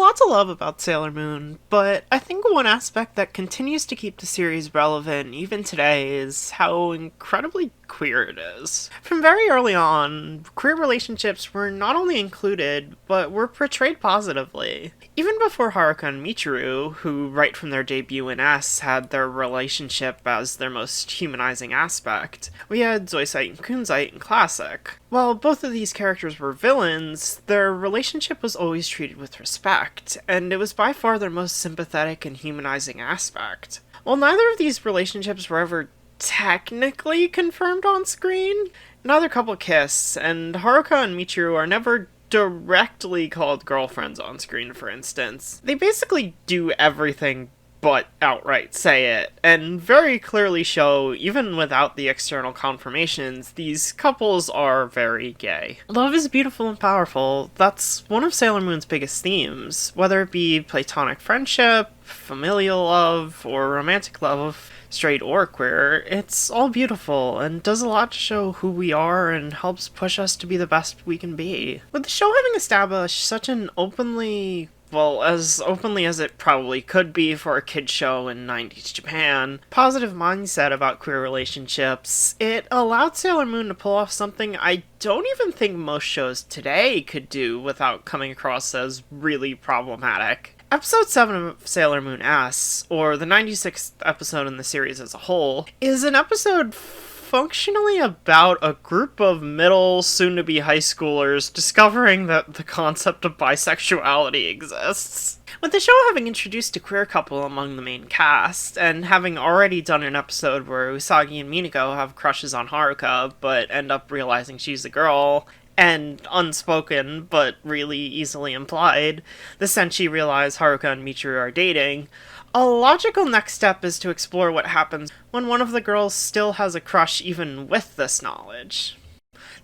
lot to love about Sailor Moon, but I think one aspect that continues to keep the series relevant even today is how incredibly queer it is. From very early on, queer relationships were not only included, but were portrayed positively. Even before Haruka and Michiru, who right from their debut in S had their relationship as their most humanizing aspect, we had Zoisite and Kunzite in Classic. While both of these characters were villains, their relationship was always treated with respect, and it was by far their most sympathetic and humanizing aspect. While neither of these relationships were ever technically confirmed on screen, neither couple kiss, and Haruka and Michiru are never directly called girlfriends on screen, for instance. They basically do everything but outright say it, and very clearly show, even without the external confirmations, these couples are very gay. Love is beautiful and powerful. That's one of Sailor Moon's biggest themes, whether it be platonic friendship, familial love, or romantic love, straight or queer. It's all beautiful and does a lot to show who we are and helps push us to be the best we can be. With the show having established such an as openly as it probably could be for a kid's show in 90s Japan, positive mindset about queer relationships, it allowed Sailor Moon to pull off something I don't even think most shows today could do without coming across as really problematic. Episode 7 of Sailor Moon S, or the 96th episode in the series as a whole, is an episode functionally about a group of middle, soon-to-be high schoolers discovering that the concept of bisexuality exists. With the show having introduced a queer couple among the main cast, and having already done an episode where Usagi and Minako have crushes on Haruka, but end up realizing she's a girl, and unspoken, but really easily implied, the Senshi realize Haruka and Michiru are dating, a logical next step is to explore what happens when one of the girls still has a crush even with this knowledge.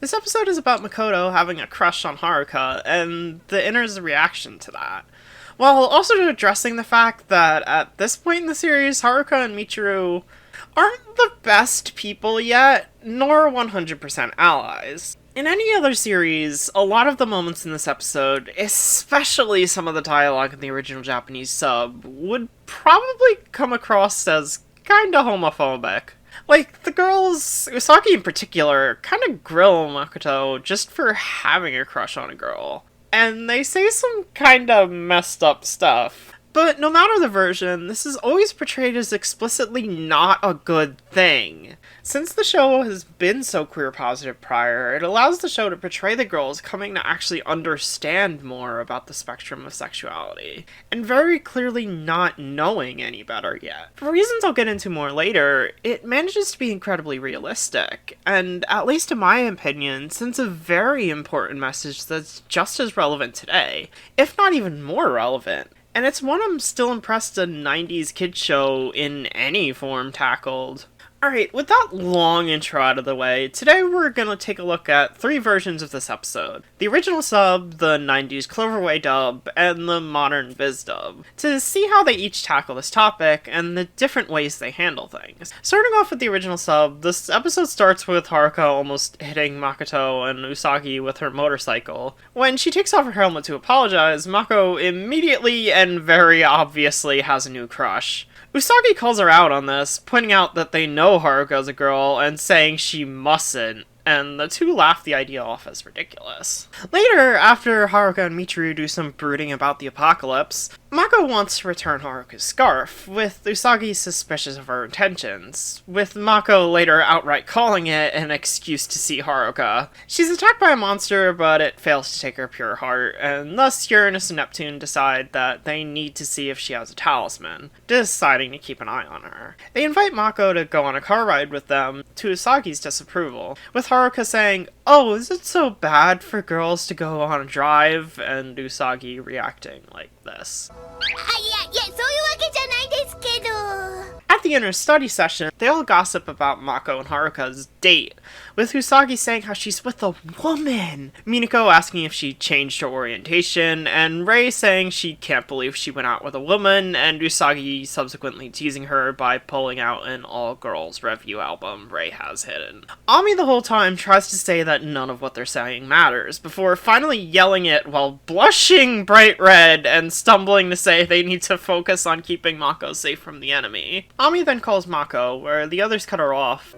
This episode is about Makoto having a crush on Haruka, and the inner's reaction to that, while also addressing the fact that at this point in the series, Haruka and Michiru aren't the best people yet, nor 100% allies. In any other series, a lot of the moments in this episode, especially some of the dialogue in the original Japanese sub, would probably come across as kinda homophobic. Like, the girls, Usagi in particular, kinda grill Makoto just for having a crush on a girl. And they say some kinda messed up stuff. But no matter the version, this is always portrayed as explicitly not a good thing. Since the show has been so queer positive prior, it allows the show to portray the girls coming to actually understand more about the spectrum of sexuality, and very clearly not knowing any better yet. For reasons I'll get into more later, it manages to be incredibly realistic, and at least in my opinion, sends a very important message that's just as relevant today, if not even more relevant. And it's one I'm still impressed a 90s kids show in any form tackled. Alright, with that long intro out of the way, today we're gonna take a look at 3 versions of this episode. The original sub, the 90s Cloverway dub, and the modern Viz dub, to see how they each tackle this topic and the different ways they handle things. Starting off with the original sub, this episode starts with Haruka almost hitting Makoto and Usagi with her motorcycle. When she takes off her helmet to apologize, Mako immediately and very obviously has a new crush. Usagi calls her out on this, pointing out that they know Haruka's a girl and saying she mustn't, and the two laugh the idea off as ridiculous. Later, after Haruka and Michiru do some brooding about the apocalypse, Mako wants to return Haruka's scarf, with Usagi suspicious of her intentions, with Mako later outright calling it an excuse to see Haruka. She's attacked by a monster, but it fails to take her pure heart, and thus Uranus and Neptune decide that they need to see if she has a talisman, deciding to keep an eye on her. They invite Mako to go on a car ride with them, to Usagi's disapproval, with Haruka saying, "Oh, is it so bad for girls to go on a drive?" and Usagi reacting like this. At the the inner study session, they all gossip about Mako and Haruka's date, with Usagi saying how she's with a woman, Minako asking if she changed her orientation, and Rei saying she can't believe she went out with a woman, and Usagi subsequently teasing her by pulling out an all-girls review album Rei has hidden. Ami the whole time tries to say that none of what they're saying matters, before finally yelling it while blushing bright red and stumbling to say they need to focus on keeping Mako safe from the enemy. Ami then calls Mako, where the others cut her off.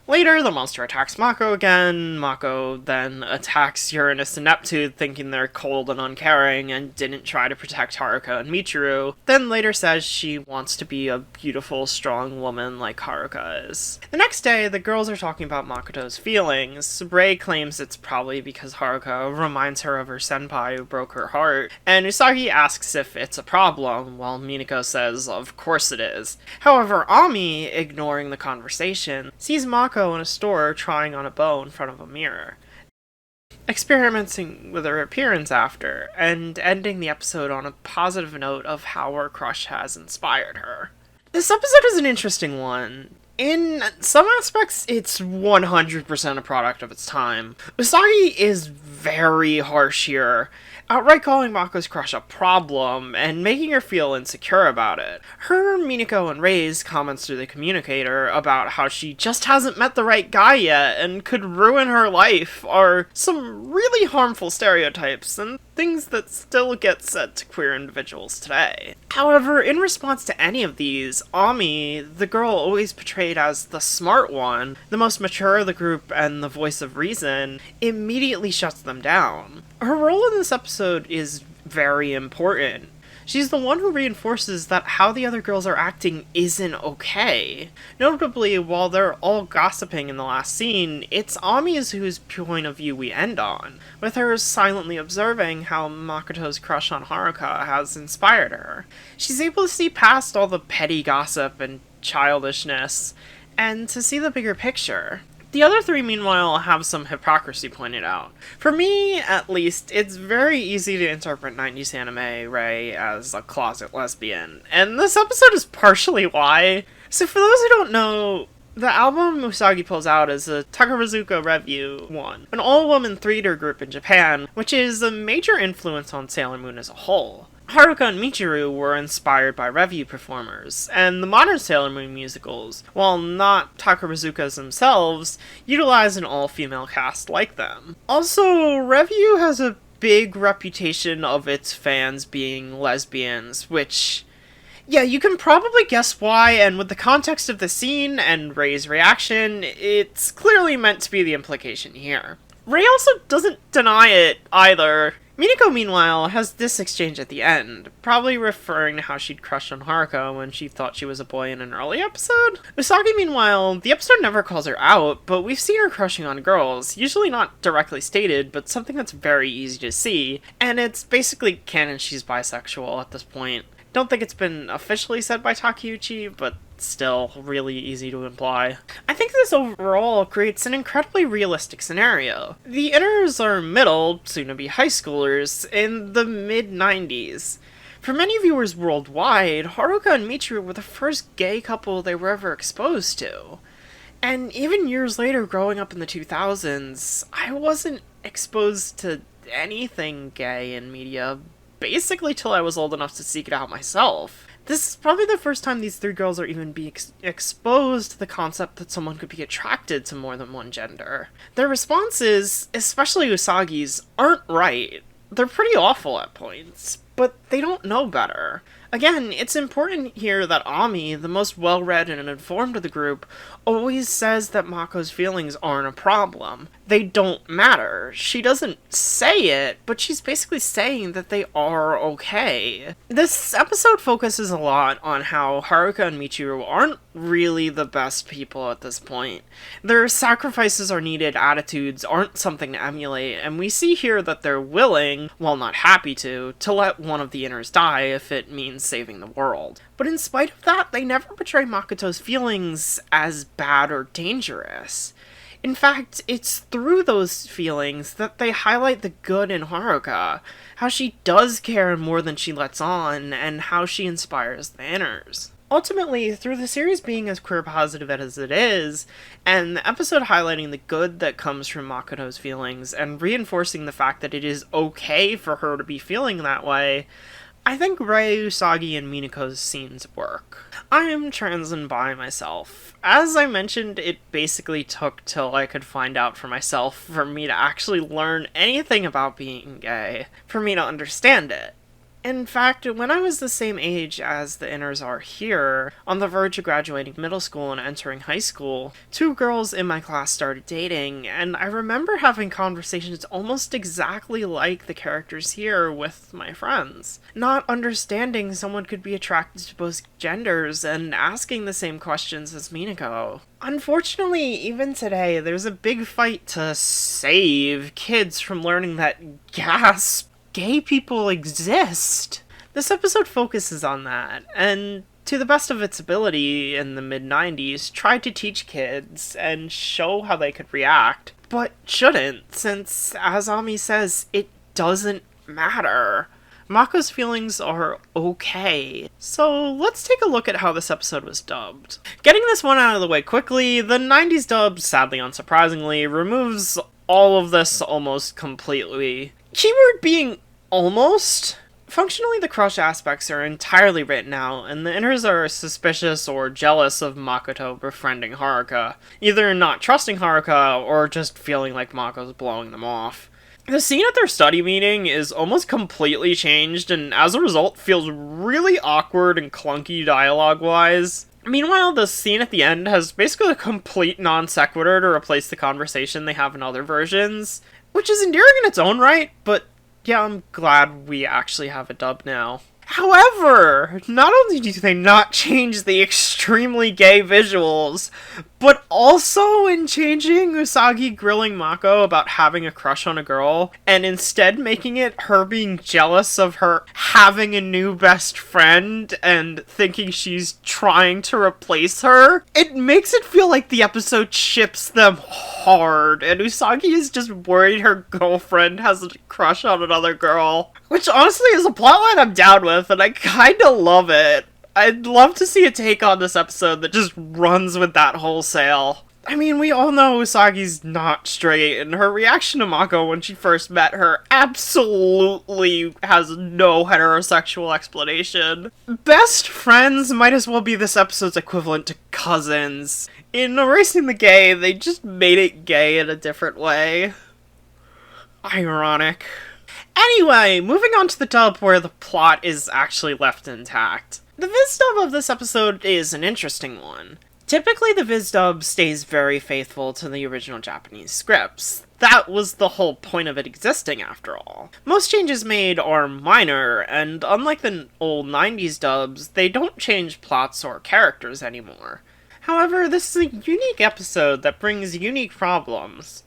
Later, the monster attacks Mako again. Mako then attacks Uranus and Neptune, thinking they're cold and uncaring, and didn't try to protect Haruka and Michiru. Then later says she wants to be a beautiful, strong woman like Haruka is. The next day, the girls are talking about Makoto's feelings. Rei claims it's probably because Haruka reminds her of her senpai who broke her heart, and Usagi asks if it's a problem, while Minako says of course it is. However, Ami, ignoring the conversation, sees Mako in a store trying on a bow in front of a mirror, experimenting with her appearance after, and ending the episode on a positive note of how her crush has inspired her. This episode is an interesting one. In some aspects, it's 100% a product of its time. Usagi is very harsh here, outright calling Mako's crush a problem, and making her feel insecure about it. Her, Minako, and Rei's comments through the communicator about how she just hasn't met the right guy yet and could ruin her life are some really harmful stereotypes and things that still get said to queer individuals today. However, in response to any of these, Ami, the girl always portrayed as the smart one, the most mature of the group and the voice of reason, immediately shuts them down. Her role in this episode is very important. She's the one who reinforces that how the other girls are acting isn't okay. Notably, while they're all gossiping in the last scene, it's Ami's whose point of view we end on, with her silently observing how Makoto's crush on Haruka has inspired her. She's able to see past all the petty gossip and childishness, and to see the bigger picture. The other three, meanwhile, have some hypocrisy pointed out. For me, at least, it's very easy to interpret 90s anime Rei as a closet lesbian, and this episode is partially why. So for those who don't know, the album Usagi pulls out is a Takarazuka Revue 1, an all-woman theater group in Japan, which is a major influence on Sailor Moon as a whole. Haruka and Michiru were inspired by Revue performers, and the modern Sailor Moon musicals, while not Takarazukas themselves, utilize an all-female cast like them. Also, Revue has a big reputation of its fans being lesbians, which, yeah, you can probably guess why, and with the context of the scene and Rei's reaction, it's clearly meant to be the implication here. Rei also doesn't deny it either. Minako, meanwhile, has this exchange at the end, probably referring to how she'd crushed on Haruka when she thought she was a boy in an early episode. Usagi, meanwhile, the episode never calls her out, but we've seen her crushing on girls, usually not directly stated, but something that's very easy to see, and it's basically canon she's bisexual at this point. Don't think it's been officially said by Takeuchi, but still really easy to imply. I think this overall creates an incredibly realistic scenario. The inners are middle, soon-to-be high schoolers, in the mid-90s. For many viewers worldwide, Haruka and Michiru were the first gay couple they were ever exposed to. And even years later, growing up in the 2000s, I wasn't exposed to anything gay in media, basically till I was old enough to seek it out myself. This is probably the first time these three girls are even being exposed to the concept that someone could be attracted to more than one gender. Their responses, especially Usagi's, aren't right. They're pretty awful at points, but they don't know better. Again, it's important here that Ami, the most well-read and informed of the group, always says that Mako's feelings aren't a problem. They don't matter. She doesn't say it, but she's basically saying that they are okay. This episode focuses a lot on how Haruka and Michiru aren't really the best people at this point. Their sacrifices are needed attitudes aren't something to emulate, and we see here that they're willing, while not happy to let one of the inners die if it means saving the world. But in spite of that, they never portray Makoto's feelings as bad or dangerous. In fact, it's through those feelings that they highlight the good in Haruka, how she does care more than she lets on, and how she inspires the inners. Ultimately, through the series being as queer positive as it is, and the episode highlighting the good that comes from Makoto's feelings, and reinforcing the fact that it is okay for her to be feeling that way, I think Rei, Usagi, and Minako's scenes work. I am trans and bi myself. As I mentioned, it basically took till I could find out for myself for me to actually learn anything about being gay, for me to understand it. In fact, when I was the same age as the inners are here, on the verge of graduating middle school and entering high school, two girls in my class started dating, and I remember having conversations almost exactly like the characters here with my friends. Not understanding someone could be attracted to both genders and asking the same questions as Minako. Unfortunately, even today, there's a big fight to save kids from learning that gay people exist. This episode focuses on that, and to the best of its ability in the mid-90s, tried to teach kids and show how they could react, but shouldn't, since, as Ami says, it doesn't matter. Mako's feelings are okay. So let's take a look at how this episode was dubbed. Getting this one out of the way quickly, the 90s dub, sadly unsurprisingly, removes all of this almost completely. Keyword being almost. Functionally, the crush aspects are entirely written out, and the inners are suspicious or jealous of Makoto befriending Haruka, either not trusting Haruka or just feeling like Mako's blowing them off. The scene at their study meeting is almost completely changed, and as a result feels really awkward and clunky dialogue-wise. Meanwhile, the scene at the end has basically a complete non sequitur to replace the conversation they have in other versions, which is endearing in its own right, but yeah, I'm glad we actually have a dub now. However, not only do they not change the extremely gay visuals, but also in changing Usagi grilling Mako about having a crush on a girl, and instead making it her being jealous of her having a new best friend and thinking she's trying to replace her, it makes it feel like the episode ships them hard, and Usagi is just worried her girlfriend has a crush on another girl. Which honestly is a plotline I'm down with, and I kinda love it. I'd love to see a take on this episode that just runs with that wholesale. I mean, we all know Usagi's not straight, and her reaction to Mako when she first met her absolutely has no heterosexual explanation. Best friends might as well be this episode's equivalent to cousins. In erasing the gay, they just made it gay in a different way. Ironic. Anyway, moving on to the dub where the plot is actually left intact. The Viz dub of this episode is an interesting one. Typically, the Viz dub stays very faithful to the original Japanese scripts. That was the whole point of it existing, after all. Most changes made are minor, and unlike the old 90s dubs, they don't change plots or characters anymore. However, this is a unique episode that brings unique problems.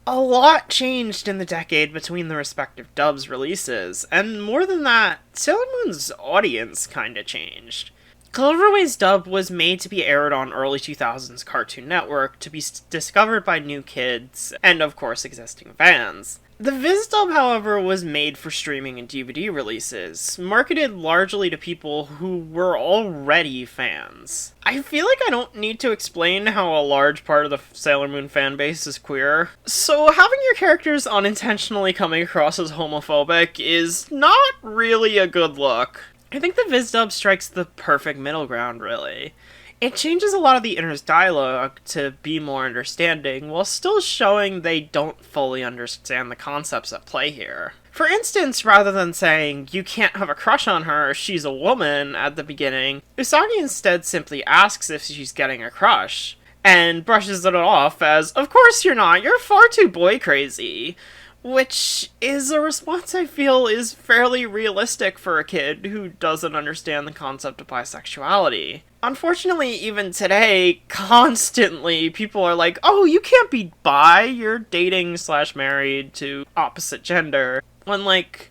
A lot changed in the decade between the respective dubs' releases, and more than that, Sailor Moon's audience kinda changed. Cloverway's dub was made to be aired on early 2000s Cartoon Network to be discovered by new kids, and of course existing fans. The Viz dub, however, was made for streaming and DVD releases, marketed largely to people who were already fans. I feel like I don't need to explain how a large part of the Sailor Moon fanbase is queer, so having your characters unintentionally coming across as homophobic is not really a good look. I think the Viz dub strikes the perfect middle ground, really. It changes a lot of the inner's dialogue to be more understanding, while still showing they don't fully understand the concepts at play here. For instance, rather than saying, "You can't have a crush on her, she's a woman," at the beginning, Usagi instead simply asks if she's getting a crush, and brushes it off as, "Of course you're not, you're far too boy crazy." Which is a response I feel is fairly realistic for a kid who doesn't understand the concept of bisexuality. Unfortunately, even today, constantly, people are like, "Oh, you can't be bi, you're dating/married to opposite gender." When, like,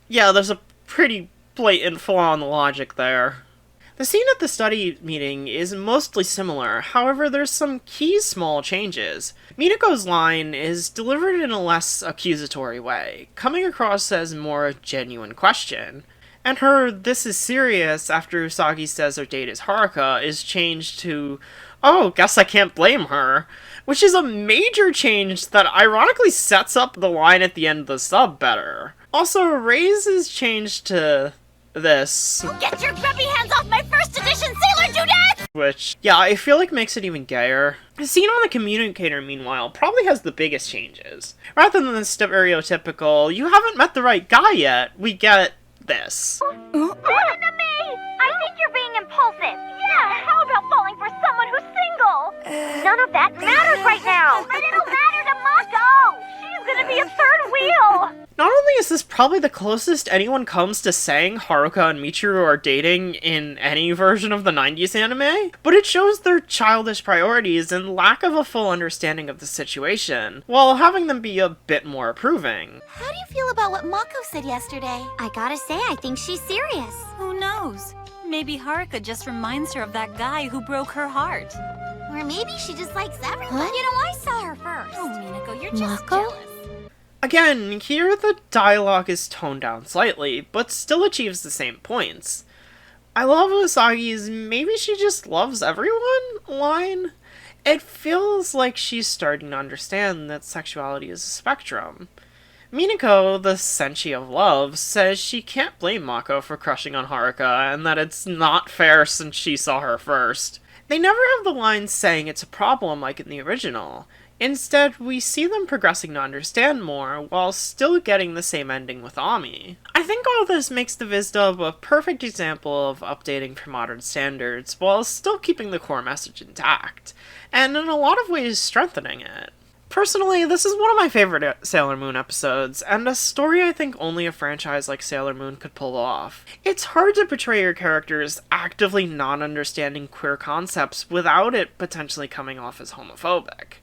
yeah, there's a pretty blatant flaw in the logic there. The scene at the study meeting is mostly similar, however there's some key small changes. Minako's line is delivered in a less accusatory way, coming across as more a genuine question. And her "this is serious" after Usagi says her date is Haruka is changed to "oh, guess I can't blame her," which is a major change that ironically sets up the line at the end of the sub better. Also, Ray's is changed to this. Get your grubby hands off my first edition Sailor Dudette! Which, yeah, I feel like makes it even gayer. The scene on the communicator, meanwhile, probably has the biggest changes. Rather than the stereotypical, "you haven't met the right guy yet," we get this. Listen to me! I think you're being impulsive. Yeah, how about falling for someone who's single? None of that matters right now. But it'll matter to Mako! She's gonna be a third wheel! Not only is this probably the closest anyone comes to saying Haruka and Michiru are dating in any version of the 90s anime, but it shows their childish priorities and lack of a full understanding of the situation, while having them be a bit more approving. How do you feel about what Mako said yesterday? I gotta say, I think she's serious. Who knows? Maybe Haruka just reminds her of that guy who broke her heart. Or maybe she just likes everyone. What? You know, I saw her first. Oh, Minako, you're just Mako? jealous. Again, here the dialogue is toned down slightly, but still achieves the same points. I love Usagi's "maybe she just loves everyone" line. It feels like she's starting to understand that sexuality is a spectrum. Minako, the senshi of love, says she can't blame Mako for crushing on Haruka, and that it's not fair since she saw her first. They never have the line saying it's a problem like in the original. Instead, we see them progressing to understand more, while still getting the same ending with Ami. I think all this makes the Viz dub a perfect example of updating for modern standards, while still keeping the core message intact, and in a lot of ways strengthening it. Personally, this is one of my favorite Sailor Moon episodes, and a story I think only a franchise like Sailor Moon could pull off. It's hard to portray your characters actively non-understanding queer concepts without it potentially coming off as homophobic.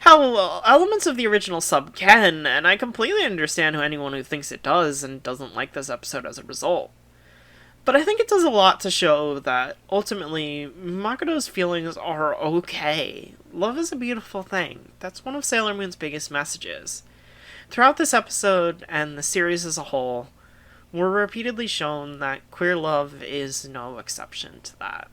Hell, elements of the original sub can, and I completely understand anyone who thinks it does and doesn't like this episode as a result. But I think it does a lot to show that, ultimately, Makoto's feelings are okay. Love is a beautiful thing. That's one of Sailor Moon's biggest messages. Throughout this episode, and the series as a whole, we're repeatedly shown that queer love is no exception to that.